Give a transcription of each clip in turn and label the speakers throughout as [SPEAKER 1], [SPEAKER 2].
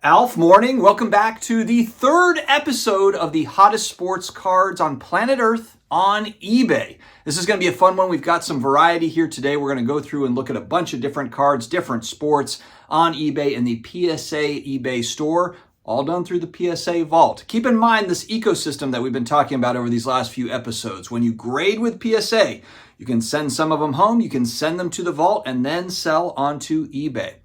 [SPEAKER 1] Alf, morning. Welcome back to the third episode of the hottest sports cards on planet Earth on eBay. This is going to be a fun one. We've got some variety here today. We're going to go through and look at a bunch of different cards, different sports on eBay in the PSA eBay store, all done through the PSA Vault. Keep in mind this ecosystem that we've been talking about over these last few episodes. When you grade with PSA, you can send some of them home, you can send them to the vault, and then sell onto eBay.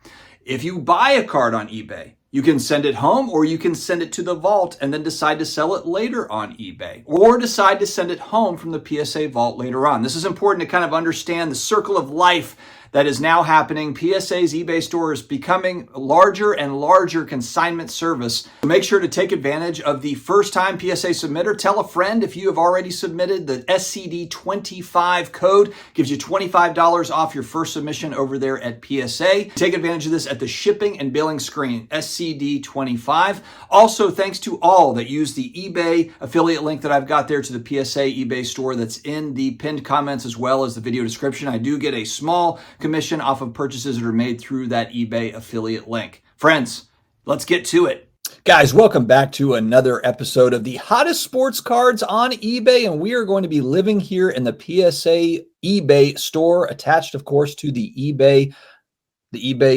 [SPEAKER 1] If you buy a card on eBay, you can send it home or you can send it to the vault and then decide to sell it later on eBay, or decide to send it home from the PSA Vault later on. This is important to kind of understand the circle of life that is now happening. PSA's eBay store is becoming larger and larger consignment service. So make sure to take advantage of the first time PSA submitter. Tell a friend if you have already submitted. The SCD25 code gives you $25 off your first submission over there at PSA. Take advantage of this at the shipping and billing screen, SCD25. Also, thanks to all that use the eBay affiliate link that I've got there to the PSA eBay store that's in the pinned comments as well as the video description. I do get a small commission off of purchases that are made through that eBay affiliate link. Friends, let's get to it. Guys, welcome back to another episode of the hottest sports cards on eBay, and we are going to be living here in the PSA eBay store, attached, of course, to the eBay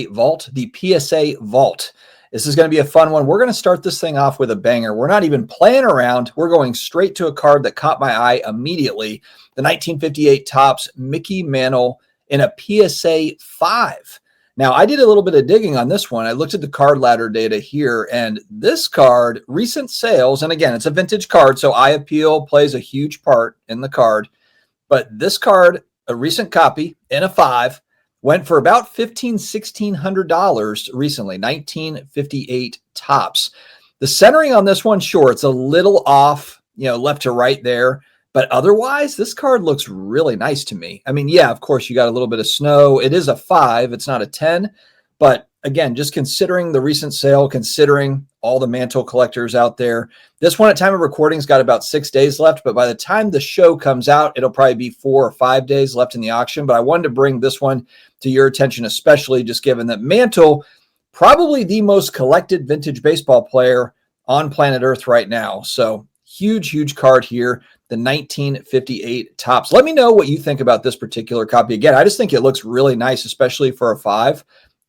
[SPEAKER 1] Vault, the PSA Vault. This is going to be a fun one. We're going to start this thing off with a banger. We're not even playing around. We're going straight to a card that caught my eye immediately. The 1958 Topps Mickey Mantle in a PSA 5. Now, I did a little bit of digging on this one. I looked at the card ladder data here, and this card, recent sales, and again, it's a vintage card, so eye appeal plays a huge part in the card. But this card, a recent copy in a 5, went for about $1,600 recently, 1958 Topps. The centering on this one, sure, it's a little off, left to right there. But otherwise, this card looks really nice to me. I mean, yeah, of course, you got a little bit of snow. It is a 5. It's not a 10. But again, just considering the recent sale, considering all the Mantle collectors out there, this one at time of recording has got about 6 days left. But by the time the show comes out, it'll probably be 4 or 5 days left in the auction. But I wanted to bring this one to your attention, especially just given that Mantle, probably the most collected vintage baseball player on planet Earth right now. So huge, huge card here. The 1958 Topps. Let me know what you think about this particular copy. Again, I just think it looks really nice, especially for a 5,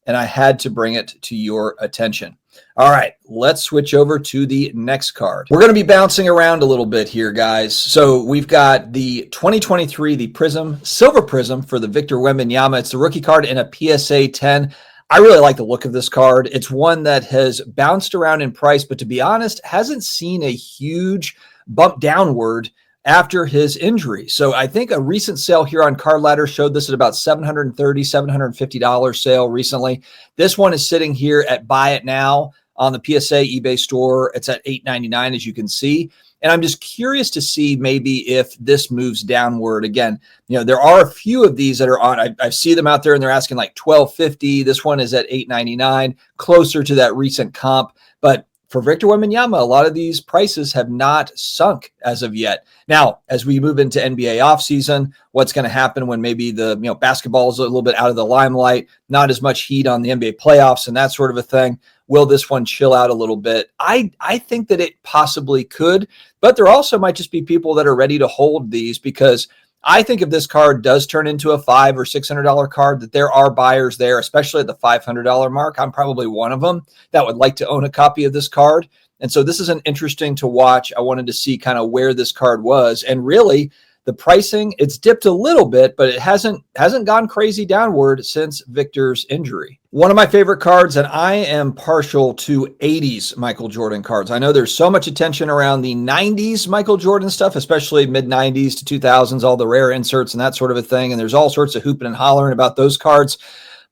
[SPEAKER 1] and I had to bring it to your attention. All right, let's switch over to the next card. We're going to be bouncing around a little bit here, guys. So we've got the 2023, the Prism, Silver Prism for the Victor Wembanyama. It's the rookie card in a PSA 10. I really like the look of this card. It's one that has bounced around in price, but to be honest, hasn't seen a huge bump downward after his injury. So I think a recent sale here on Card Ladder showed this at about $730, $750 sale recently. This one is sitting here at buy it now on the PSA eBay store. It's at $8.99, as you can see. And I'm just curious to see maybe if this moves downward. Again, there are a few of these that are on. I see them out there and they're asking like $12.50. This one is at $8.99, closer to that recent comp. But for Victor Wembanyama, a lot of these prices have not sunk as of yet. Now, as we move into NBA offseason, what's going to happen when maybe the basketball is a little bit out of the limelight, not as much heat on the NBA playoffs and that sort of a thing? Will this one chill out a little bit? I think that it possibly could, but there also might just be people that are ready to hold these, because I think if this card does turn into a $500 or $600 card, that there are buyers there, especially at the $500 mark. I'm probably one of them that would like to own a copy of this card. And so this is an interesting to watch. I wanted to see kind of where this card was. And really, the pricing, it's dipped a little bit, but it hasn't gone crazy downward since Victor's injury. One of my favorite cards, and I am partial to 80s Michael Jordan cards. I know there's so much attention around the 90s Michael Jordan stuff, especially mid-90s to 2000s, all the rare inserts and that sort of a thing. And there's all sorts of hooping and hollering about those cards.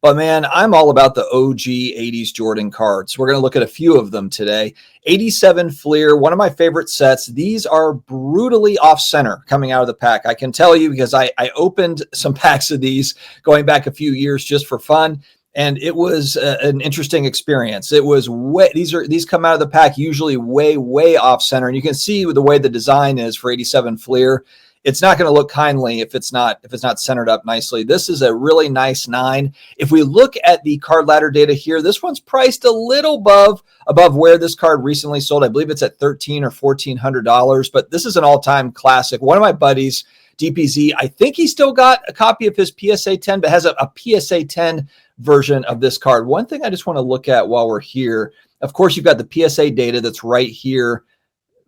[SPEAKER 1] But man, I'm all about the OG 80s Jordan cards. We're going to look at a few of them today. 87 Fleer, one of my favorite sets. These are brutally off-center coming out of the pack. I can tell you because I opened some packs of these going back a few years just for fun. And it was an interesting experience. It was these come out of the pack usually way off center. And you can see with the way the design is for 87 Fleer. it's not going to look kindly if it's not centered up nicely. This is a really nice 9. If we look at the card ladder data here, this one's priced a little above where this card recently sold. I believe it's at $1,300 or $1,400, but this is an all-time classic. One of my buddies, DPZ, I think he still got a copy of his PSA 10, but has a PSA 10 version of this card. One thing I just want to look at while we're here, of course, you've got the PSA data that's right here,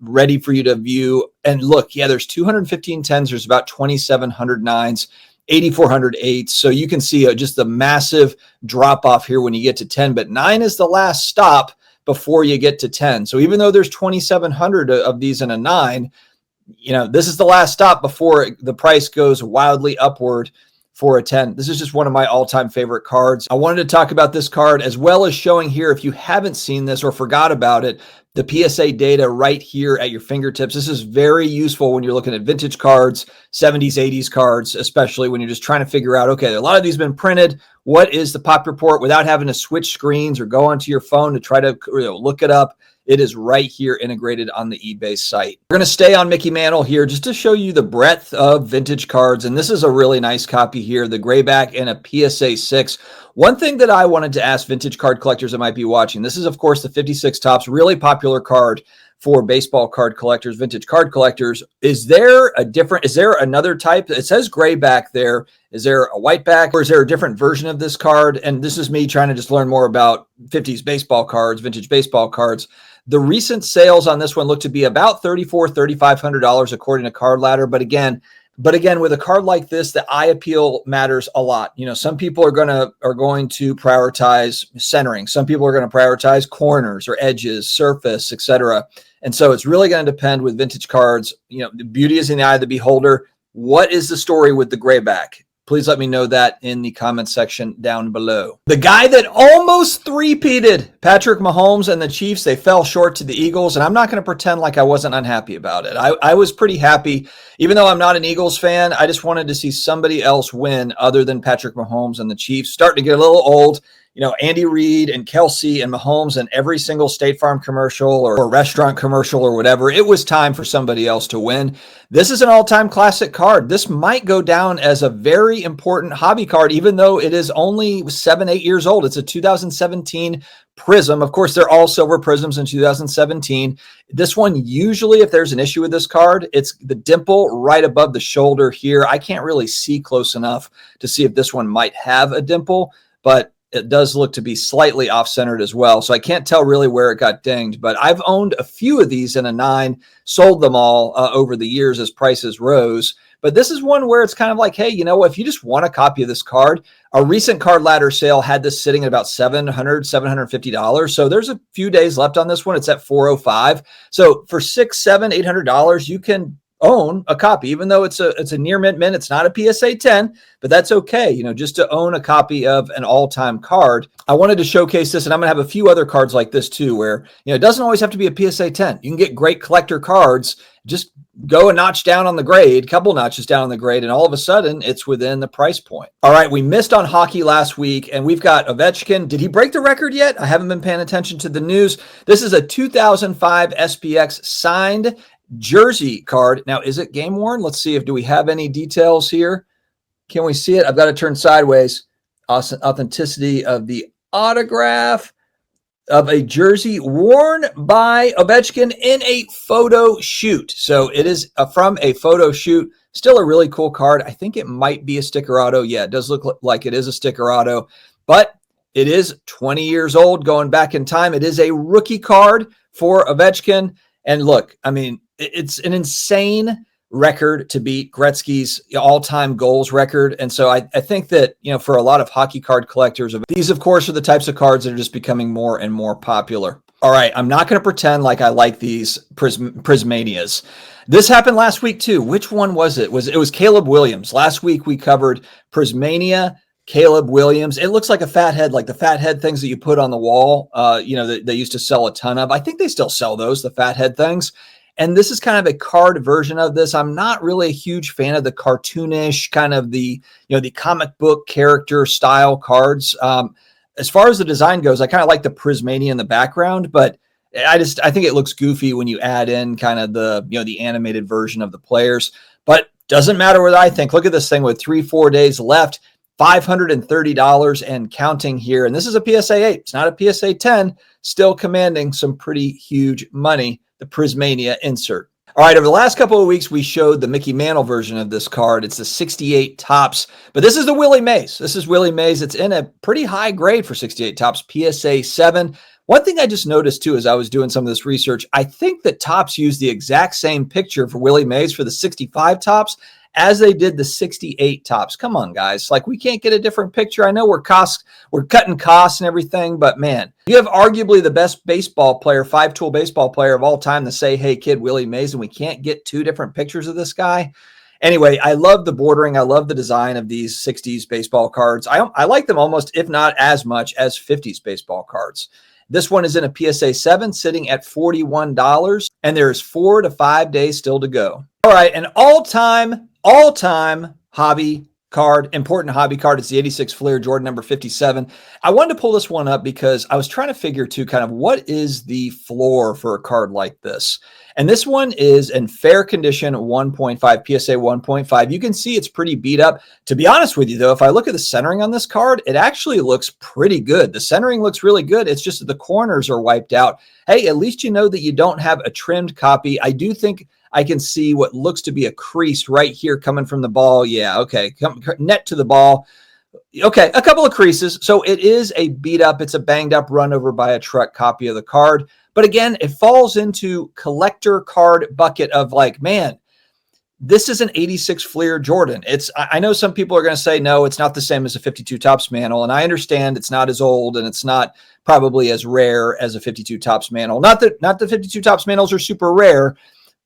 [SPEAKER 1] ready for you to view. And look, yeah, there's 215 10s. There's about 2,700 9s, 8,400 8s. So you can see just the massive drop off here when you get to 10, but 9 is the last stop before you get to 10. So even though there's 2,700 of these in a 9, this is the last stop before the price goes wildly upward for a 10. This is just one of my all-time favorite cards. I wanted to talk about this card as well as showing here, if you haven't seen this or forgot about it, the PSA data right here at your fingertips. This is very useful when you're looking at vintage cards, 70s, 80s cards, especially when you're just trying to figure out, okay, a lot of these have been printed. What is the pop report without having to switch screens or go onto your phone to try to look it up? It is right here integrated on the eBay site. We're going to stay on Mickey Mantle here just to show you the breadth of vintage cards. And this is a really nice copy here, the grayback and a PSA 6. One thing that I wanted to ask vintage card collectors that might be watching, this is, of course, the 56 Topps, really popular card for baseball card collectors, vintage card collectors. Is there another type? It says grayback there. Is there a white back, or is there a different version of this card? And this is me trying to just learn more about 50s baseball cards, vintage baseball cards. The recent sales on this one look to be about $3,400, $3,500 according to Card Ladder. But again, with a card like this, the eye appeal matters a lot. Some people are going to prioritize centering. Some people are going to prioritize corners or edges, surface, etc. And so it's really going to depend with vintage cards. The beauty is in the eye of the beholder. What is the story with the grayback? Please let me know that in the comment section down below. The guy that almost three-peated, Patrick Mahomes and the Chiefs, they fell short to the Eagles, and I'm not going to pretend like I wasn't unhappy about it. I was pretty happy. Even though I'm not an Eagles fan, I just wanted to see somebody else win other than Patrick Mahomes and the Chiefs. Starting to get a little old. Andy Reid and Kelsey and Mahomes and every single State Farm commercial or restaurant commercial or whatever. It was time for somebody else to win. This is an all-time classic card. This might go down as a very important hobby card, even though it is only 7-8 years old. It's a 2017 Prism. Of course, there are all silver Prisms in 2017. This one, usually, if there's an issue with this card, it's the dimple right above the shoulder here. I can't really see close enough to see if this one might have a dimple, but it does look to be slightly off-centered as well. So I can't tell really where it got dinged, but I've owned a few of these in a 9, sold them all over the years as prices rose. But this is one where it's kind of like, hey, if you just want a copy of this card, a recent Card Ladder sale had this sitting at about $700, $750. So there's a few days left on this one. It's at $405. So for $600, $700, $800, you can own a copy, even though it's a near mint. It's not a PSA 10, but that's okay. Just to own a copy of an all-time card. I wanted to showcase this, and I'm going to have a few other cards like this too, where, it doesn't always have to be a PSA 10. You can get great collector cards. Just go a notch down on the grade, couple notches down on the grade, and all of a sudden it's within the price point. All right, we missed on hockey last week, and we've got Ovechkin. Did he break the record yet? I haven't been paying attention to the news. This is a 2005 SPX signed jersey card. Now, is it game worn? Let's see do we have any details here? Can we see it? I've got to turn sideways. Authenticity of the autograph of a jersey worn by Ovechkin in a photo shoot. So it is from a photo shoot. Still a really cool card. I think it might be a sticker auto. Yeah, it does look like it is a sticker auto, but it is 20 years old going back in time. It is a rookie card for Ovechkin. And look, it's an insane record to beat Gretzky's all-time goals record. And so I think that, for a lot of hockey card collectors, these, of course, are the types of cards that are just becoming more and more popular. All right, I'm not going to pretend like I like these Prismanias. This happened last week, too. Which one was it? It was Caleb Williams. Last week, we covered Prismania, Caleb Williams. It looks like a fat head, like the fat head things that you put on the wall, that they used to sell a ton of. I think they still sell those, the fat head things. And this is kind of a card version of this. I'm not really a huge fan of the cartoonish kind of the comic book character style cards. As far as the design goes, I kind of like the Prismania in the background, but I think it looks goofy when you add in kind of the animated version of the players. But Doesn't matter what I think. Look at this thing with 3-4 days left, $530 and counting here. And this is a PSA 8. It's not a PSA 10, still commanding some pretty huge money, the Prismania insert. All right, over the last couple of weeks, we showed the Mickey Mantle version of this card. It's the 68 Topps, but this is the Willie Mays. This is Willie Mays. It's in a pretty high grade for 68 Topps, PSA 7. One thing I just noticed too, as I was doing some of this research, I think that Topps used the exact same picture for Willie Mays for the 65 Topps as they did the 68 Topps. Come on, guys. Like, we can't get a different picture. I know we're cutting costs and everything, but man, you have arguably the best baseball player, 5-tool baseball player of all time to say, hey, kid, Willie Mays, and we can't get 2 different pictures of this guy. Anyway, I love the bordering. I love the design of these 60s baseball cards. I like them almost, if not as much, as 50s baseball cards. This one is in a PSA 7 sitting at $41, and there's 4 to 5 days still to go. All right, an all-time hobby card, important hobby card. It's the 86 Fleer Jordan number 57. I wanted to pull this one up because I was trying to figure too kind of what is the floor for a card like this. And this one is in fair condition, 1.5, PSA 1.5. You can see it's pretty beat up. To be honest with you though, if I look at the centering on this card, it actually looks pretty good. The centering looks really good. It's just that the corners are wiped out. Hey, at least you know that you don't have a trimmed copy. I do think I can see what looks to be a crease right here coming from the ball. Yeah, okay, net to the ball. Okay, a couple of creases. So it is a beat up, it's a banged up, run over by a truck copy of the card. But again, it falls into collector card bucket of like, man, this is an 86 Fleer Jordan. I know some people are going to say, no, it's not the same as a 52 Topps Mantle. And I understand it's not as old and it's not probably as rare as a 52 Topps Mantle. Not that 52 Topps Mantles are super rare,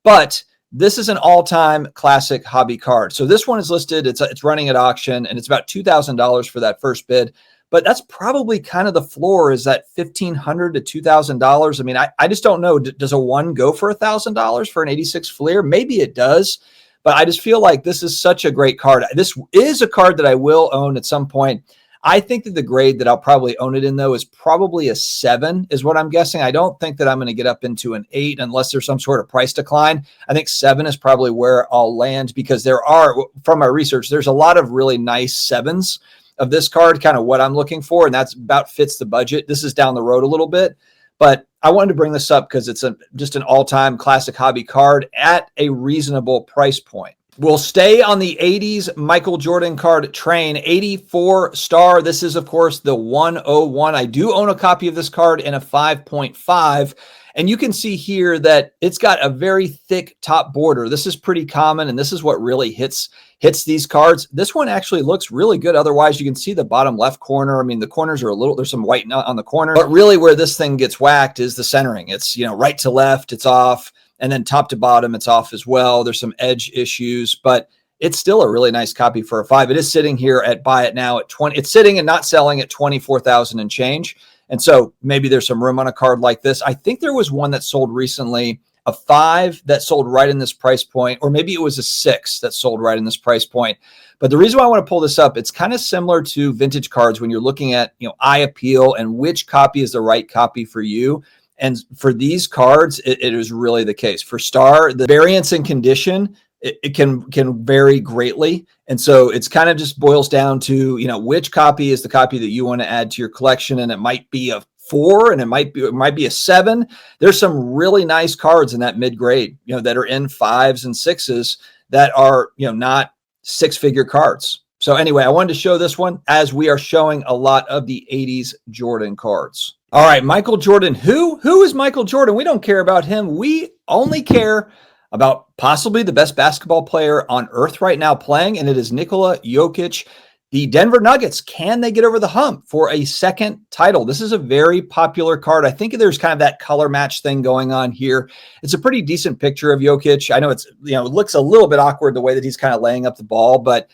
[SPEAKER 1] but this is an all-time classic hobby card. So this one is listed. It's running at auction, and it's about $2,000 for that first bid. But that's probably kind of the floor, is that $1,500 to $2,000. I mean, I just don't know. Does a one go for $1,000 for an 86 Fleer? Maybe it does, but I just feel like this is such a great card. This is a card that I will own at some point. I think that the grade that I'll probably own it in, though, is probably a 7 is what I'm guessing. I don't think that I'm going to get up into an 8 unless there's some sort of price decline. I think 7 is probably where I'll land, because there are, from my research, there's a lot of really nice 7s of this card, kind of what I'm looking for, and that's about fits the budget. This is down the road a little bit, but I wanted to bring this up because it's just an all-time classic hobby card at a reasonable price point. We'll stay on the 80s Michael Jordan card train, 84 star. This is, of course, the 101. I do own a copy of this card in a 5.5. And you can see here that it's got a very thick top border. This is pretty common, and this is what really hits these cards. This one actually looks really good. Otherwise, you can see the bottom left corner. I mean, the corners are there's some white on the corner, but really where this thing gets whacked is the centering. It's, right to left, it's off. And then top to bottom, it's off as well. There's some edge issues, but it's still a really nice copy for a 5. It is sitting here at buy it now at 20. It's sitting and not selling at 24,000 and change. And so maybe there's some room on a card like this. I think there was one that sold recently, a 5 that sold right in this price point, or maybe it was a 6 that sold right in this price point. But the reason why I want to pull this up, it's kind of similar to vintage cards when you're looking at, eye appeal and which copy is the right copy for you. And for these cards, it is really the case. For Star, the variance in condition, it can vary greatly. And so it's kind of just boils down to, which copy is the copy that you want to add to your collection. And it might be a 4 and it might be a 7. There's some really nice cards in that mid grade, that are in 5s and 6s that are, not 6-figure cards. So anyway, I wanted to show this one as we are showing a lot of the 80s Jordan cards. All right, Michael Jordan. Who is Michael Jordan? We don't care about him. We only care about possibly the best basketball player on earth right now playing, and it is Nikola Jokic. The Denver Nuggets, can they get over the hump for a second title? This is a very popular card. I think there's kind of that color match thing going on here. It's a pretty decent picture of Jokic. I know it's, it looks a little bit awkward the way that he's kind of laying up the ball, but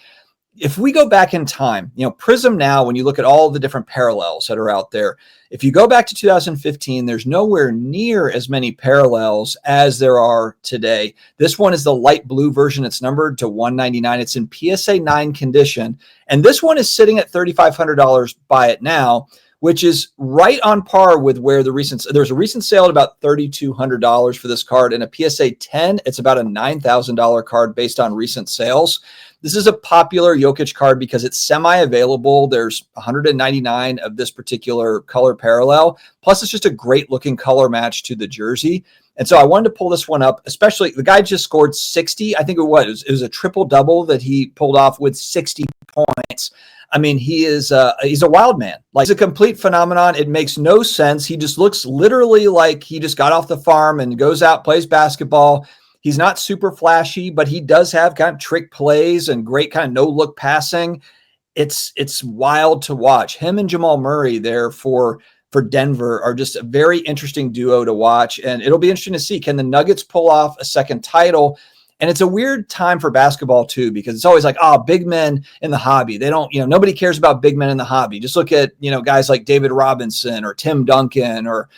[SPEAKER 1] if we go back in time, Prism now, when you look at all the different parallels that are out there, if you go back to 2015, there's nowhere near as many parallels as there are today. This one is the light blue version. It's numbered to 199. It's in PSA 9 condition. And this one is sitting at $3,500. Buy it now. which is right on par with where there's a recent sale at about $3,200 for this card, and a PSA 10, it's about a $9,000 card based on recent sales. This is a popular Jokic card because it's semi-available. There's 199 of this particular color parallel. Plus, it's just a great looking color match to the jersey. And so I wanted to pull this one up, especially the guy just scored 60. I think it was a triple double that he pulled off with 60 points. I mean, he's a wild man. Like, it's a complete phenomenon. It makes no sense. He just looks literally like he just got off the farm and goes out, plays basketball. He's not super flashy, but he does have kind of trick plays and great kind of no-look passing. It's wild to watch. Him and Jamal Murray there for Denver are just a very interesting duo to watch. And it'll be interesting to see, can the Nuggets pull off a second title? And it's a weird time for basketball too, because it's always like, oh, big men in the hobby. They don't, nobody cares about big men in the hobby. Just look at, guys like David Robinson or Tim Duncan, or,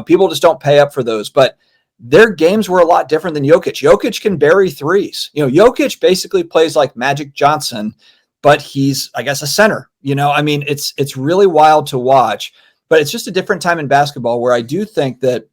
[SPEAKER 1] people just don't pay up for those. But their games were a lot different than Jokic. Jokic can bury threes. Jokic basically plays like Magic Johnson, but he's, I guess, a center. It's really wild to watch. But it's just a different time in basketball where I do think that,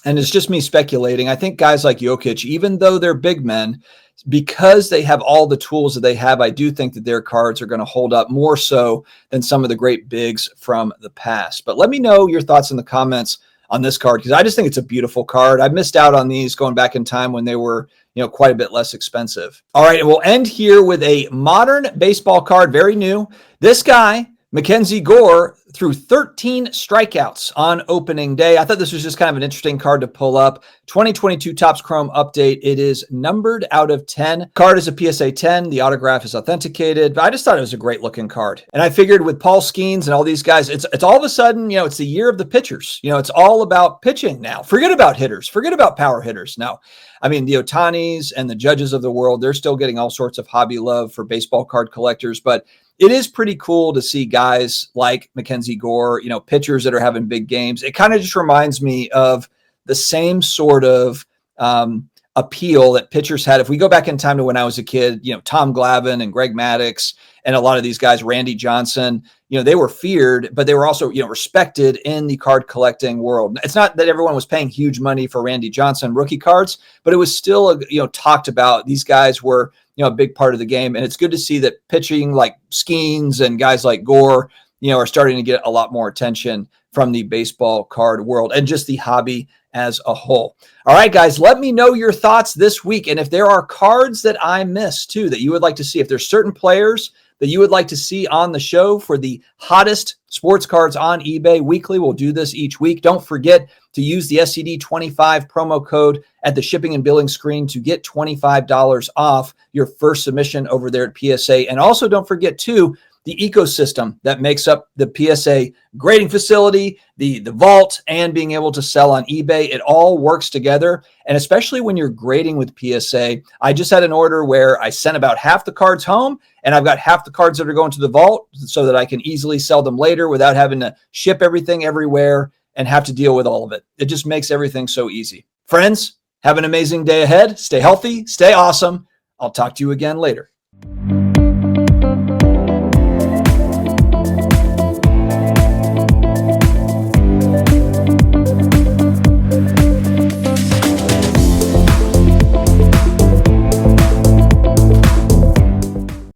[SPEAKER 1] and it's just me speculating, I think guys like Jokic, even though they're big men, because they have all the tools that they have, I do think that their cards are going to hold up more so than some of the great bigs from the past. But let me know your thoughts in the comments on this card, because I just think it's a beautiful card. I missed out on these going back in time when they were, quite a bit less expensive. All right, and we'll end here with a modern baseball card, very new. This guy, Mackenzie Gore, threw 13 strikeouts on opening day. I thought this was just kind of an interesting card to pull up. 2022 Topps Chrome update. It is numbered out of 10. Card is a PSA 10. The autograph is authenticated. But I just thought it was a great looking card. And I figured with Paul Skeens and all these guys, it's all of a sudden, it's the year of the pitchers. It's all about pitching now. Forget about hitters. Forget about power hitters. No. I mean, the Otanis and the Judges of the world, they're still getting all sorts of hobby love for baseball card collectors. But it is pretty cool to see guys like Mackenzie Gore, pitchers that are having big games. It kind of just reminds me of the same sort of appeal that pitchers had. If we go back in time to when I was a kid, Tom Glavine and Greg Maddux and a lot of these guys, Randy Johnson, they were feared, but they were also, respected in the card collecting world. It's not that everyone was paying huge money for Randy Johnson rookie cards, but it was still, talked about. These guys were, a big part of the game. And it's good to see that pitching like Skeens and guys like Gore, are starting to get a lot more attention from the baseball card world and just the hobby as a whole. All right, guys, let me know your thoughts this week. And if there are cards that I missed too, that you would like to see, if there's certain players that you would like to see on the show for the hottest sports cards on eBay weekly, we'll do this each week. Don't forget to use the SCD25 promo code at the shipping and billing screen to get $25 off your first submission over there at PSA. And also don't forget too, the ecosystem that makes up the PSA grading facility, the vault, and being able to sell on eBay. It all works together. And especially when you're grading with PSA, I just had an order where I sent about half the cards home, and I've got half the cards that are going to the vault so that I can easily sell them later without having to ship everything everywhere and have to deal with all of it. It just makes everything so easy. Friends, have an amazing day ahead. Stay healthy, stay awesome. I'll talk to you again later.